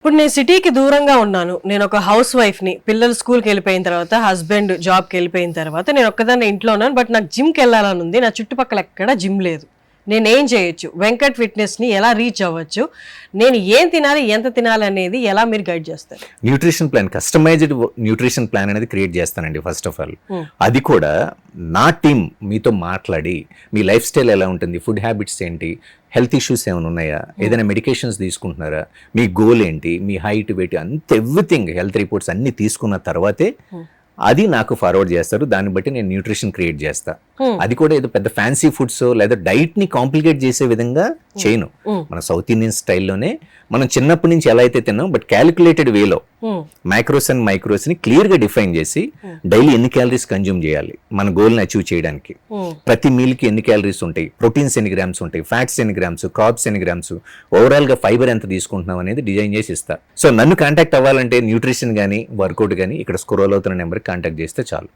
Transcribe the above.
ఇప్పుడు నేను సిటీకి దూరంగా ఉన్నాను. నేను ఒక హౌస్ వైఫ్‌ని. పిల్లలు స్కూల్‌కి వెళ్ళిపోయిన తర్వాత, హస్బెండ్ జాబ్‌కి వెళ్ళిపోయిన తర్వాత నేను ఒక్కదాన్నే ఇంట్లో ఉన్నాను. బట్ నాకు జిమ్‌కి వెళ్ళాలని ఉంది. నా చుట్టుపక్కల ఎక్కడ జిమ్ లేదు. నేనేం చేయొచ్చు? వెంకట్ ఫిట్‌నెస్‌ని ఎలా రీచ్ అవ్వచ్చు? నేను ఏం తినాలి? ఎంత తినాలి? అనేది ఎలా మీరు గైడ్ చేస్తారు? Nutrition plan, customised nutrition plan అనేది క్రియేట్ చేస్తానండి ఫస్ట్ ఆఫ్ ఆల్. అది కూడా నా టీం మీతో మాట్లాడి మీ లైఫ్ స్టైల్ ఎలా ఉంటుంది, ఫుడ్ హ్యాబిట్స్ ఏంటి, హెల్త్ ఇష్యూస్ ఏమైనా ఉన్నాయా, ఏదైనా మెడికేషన్స్ తీసుకుంటున్నారా, మీ గోల్ ఏంటి, మీ హైట్ వెయిట్ అంత ఎవ్రీథింగ్ హెల్త్ రిపోర్ట్స్ అన్ని తీసుకున్న తర్వాతే అది నాకు ఫార్వర్డ్ చేస్తారు. దాన్ని బట్టి నేను న్యూట్రిషన్ క్రియేట్ చేస్తా. అది కూడా ఏదో పెద్ద ఫ్యాన్సీ ఫుడ్స్ లేదా డైట్ ని కాంప్లికేట్ చేసే విధంగా చేయను. మన సౌత్ ఇండియన్ స్టైల్లోనే మనం చిన్నప్పటి నుంచి ఎలా అయితే తిన్నాం, బట్ క్యాలిక్యులేటెడ్ వేలో మైక్రోస్ అండ్ మైక్రోస్ ని క్లియర్ గా డిఫైన్ చేసి డైలీ ఎన్ని క్యాలరీస్ కన్జ్యూమ్ చేయాలి మన గోల్ ని అచీవ్ చేయడానికి, ప్రతి మీల్ కి ఎన్ని క్యాలరీస్ ఉంటాయి, ప్రోటీన్స్ ఎన్ని గ్రామ్స్ ఉంటాయి, ఫ్యాట్స్ ఎన్ని గ్రామ్స్, కార్బ్స్ ఎన్ని గ్రామ్స్, ఓవరాల్ గా ఫైబర్ ఎంత తీసుకుంటున్నాం అనేది డిజైన్ చేసి ఇస్తా. సో నన్ను కాంటాక్ట్ అవ్వాలంటే న్యూట్రిషన్ గానీ వర్కౌట్ గానీ ఇక్కడ స్క్రోల్ అవుతున్న నెంబర్కి కాంటాక్ట్ చేస్తే చాలు.